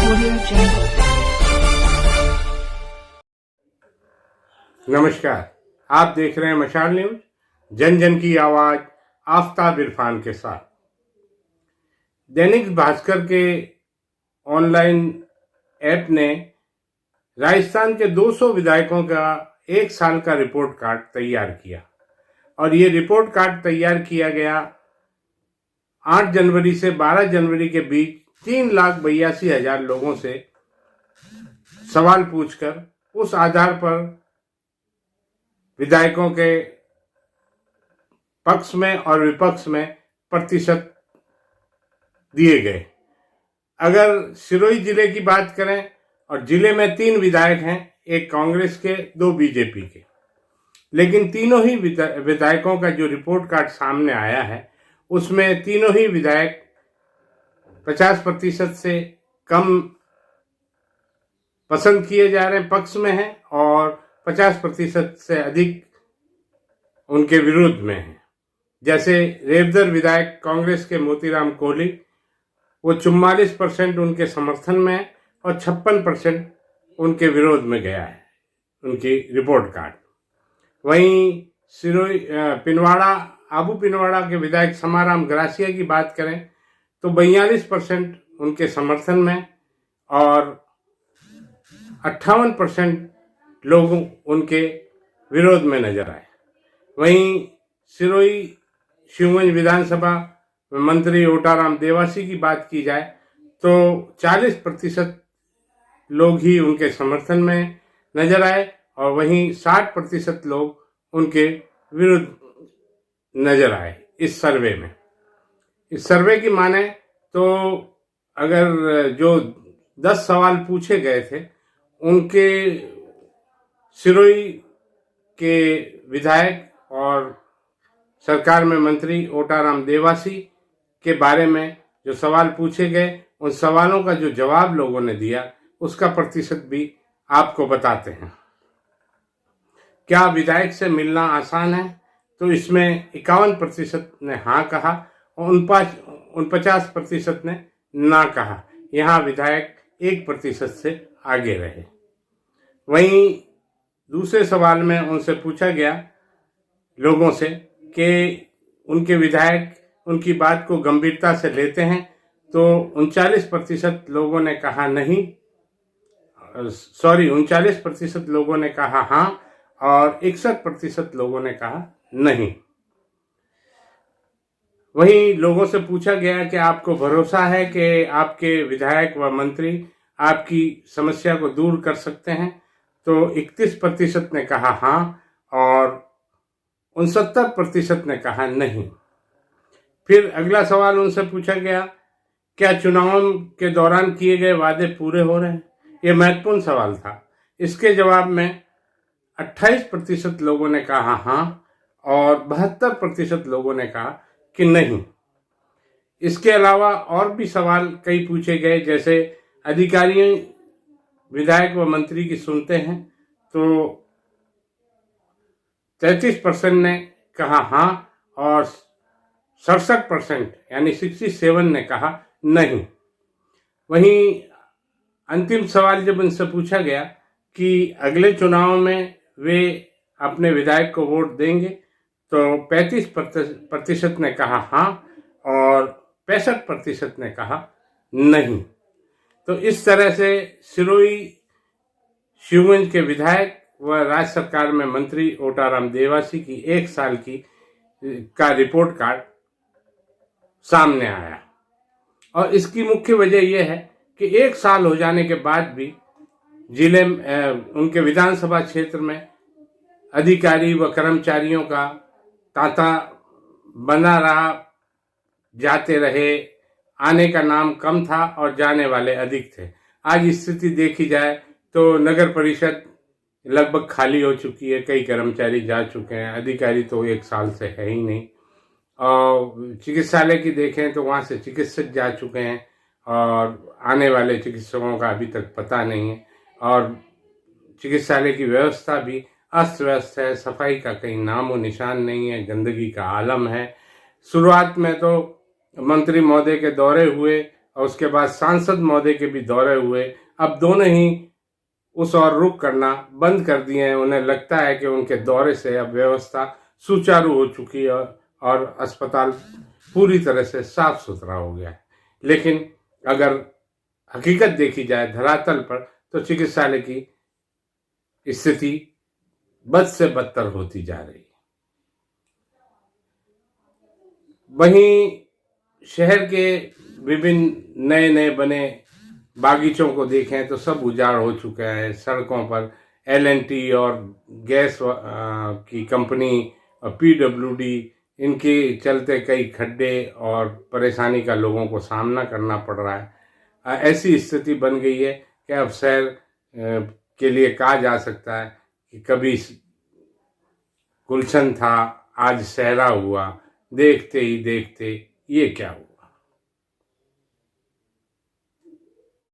Audio Jungle. नमस्कार, आप देख रहे हैं मशाल न्यूज, जन जन की आवाज, आफताब इरफान के साथ। दैनिक भास्कर के ऑनलाइन ऐप ने राजस्थान के 200 विधायकों का एक साल का रिपोर्ट कार्ड तैयार किया और ये रिपोर्ट कार्ड तैयार किया गया 8 जनवरी से 12 जनवरी के बीच 3,82,000 लोगों से सवाल पूछकर उस आधार पर विधायकों के पक्ष में और विपक्ष में प्रतिशत दिए गए। अगर सिरोही जिले की बात करें और जिले में 3 विधायक हैं, एक कांग्रेस के, 2 बीजेपी के, लेकिन तीनों ही विधायकों का जो रिपोर्ट कार्ड सामने आया है उसमें तीनों ही विधायक 50% से कम पसंद किए जा रहे हैं, पक्ष में हैं, और 50% से अधिक उनके विरोध में हैं। जैसे रेवदर विधायक कांग्रेस के मोतीराम कोहली, वो 44% उनके समर्थन में है और 56% उनके विरोध में गया है उनकी रिपोर्ट कार्ड। वहीं सिरोही आबू पिनवाड़ा के विधायक समाराम ग्रासिया की बात करें तो 42% उनके समर्थन में और 58% लोग उनके विरोध में नजर आए। वहीं सिरोही शिवगंज विधानसभा में मंत्री ओटाराम देवासी की बात की जाए तो 40% लोग ही उनके समर्थन में नजर आए और वहीं 60% लोग उनके विरुद्ध नजर आए इस सर्वे में। इस सर्वे की माने तो अगर जो 10 सवाल पूछे गए थे उनके सिरोही के विधायक और सरकार में मंत्री ओटाराम देवासी के बारे में जो सवाल पूछे गए, उन सवालों का जो जवाब लोगों ने दिया उसका प्रतिशत भी आपको बताते हैं। क्या विधायक से मिलना आसान है? तो इसमें 51% ने हाँ कहा और 49% ने ना कहा। यहाँ विधायक 1% से आगे रहे। वहीं दूसरे सवाल में उनसे पूछा गया लोगों से कि उनके विधायक उनकी बात को गंभीरता से लेते हैं, तो 39% लोगों ने कहा नहीं, 39% लोगों ने कहा हाँ और 61% लोगों ने कहा नहीं। वहीं लोगों से पूछा गया कि आपको भरोसा है कि आपके विधायक व मंत्री आपकी समस्या को दूर कर सकते हैं, तो 31% ने कहा हाँ और 69% ने कहा नहीं। फिर अगला सवाल उनसे पूछा गया, क्या चुनाव के दौरान किए गए वादे पूरे हो रहे हैं? यह महत्वपूर्ण सवाल था। इसके जवाब में 28% लोगों ने कहा हाँ और 72% लोगों ने कहा कि नहीं। इसके अलावा और भी सवाल कई पूछे गए, जैसे अधिकारी विधायक व मंत्री की सुनते हैं, तो 33% ने कहा हाँ और 67% यानी 67 ने कहा नहीं। वहीं अंतिम सवाल जब उनसे पूछा गया कि अगले चुनाव में वे अपने विधायक को वोट देंगे, तो 35% ने कहा हाँ और 65% ने कहा नहीं। तो इस तरह से सिरोही शिवगंज के विधायक व राज्य सरकार में मंत्री ओटाराम देवासी की एक साल का रिपोर्ट कार्ड सामने आया। और इसकी मुख्य वजह यह है कि एक साल हो जाने के बाद भी जिले उनके विधानसभा क्षेत्र में अधिकारी व कर्मचारियों का तांता बना रहा, जाते रहे, आने का नाम कम था और जाने वाले अधिक थे। आज स्थिति देखी जाए तो नगर परिषद लगभग खाली हो चुकी है, कई कर्मचारी जा चुके हैं, अधिकारी तो एक साल से है ही नहीं। और चिकित्सालय की देखें तो वहाँ से चिकित्सक जा चुके हैं और आने वाले चिकित्सकों का अभी तक पता नहीं है। और चिकित्सालय की व्यवस्था भी अस्त व्यस्त है, सफाई का कहीं नामो निशान नहीं है, गंदगी का आलम है। शुरुआत में तो मंत्री महोदय के दौरे हुए और उसके बाद सांसद महोदय के भी दौरे हुए। अब दोनों ही उस ओर रुख करना बंद कर दिए हैं। उन्हें लगता है कि उनके दौरे से अब व्यवस्था सुचारू हो चुकी है और अस्पताल पूरी तरह से साफ सुथरा हो गया है। लेकिन अगर हकीकत देखी जाए धरातल पर, तो चिकित्सालय की स्थिति बद से बदतर होती जा रही है। वहीं शहर के विभिन्न नए नए बने बागीचों को देखें तो सब उजाड़ हो चुका है। सड़कों पर L&T और गैस की कंपनी और PWD, इनके चलते कई खड्डे और परेशानी का लोगों को सामना करना पड़ रहा है। ऐसी स्थिति बन गई है कि अब शहर के लिए कहा जा सकता है कि कभी गुलशन था, आज सहरा हुआ, देखते ही देखते ये क्या हुआ।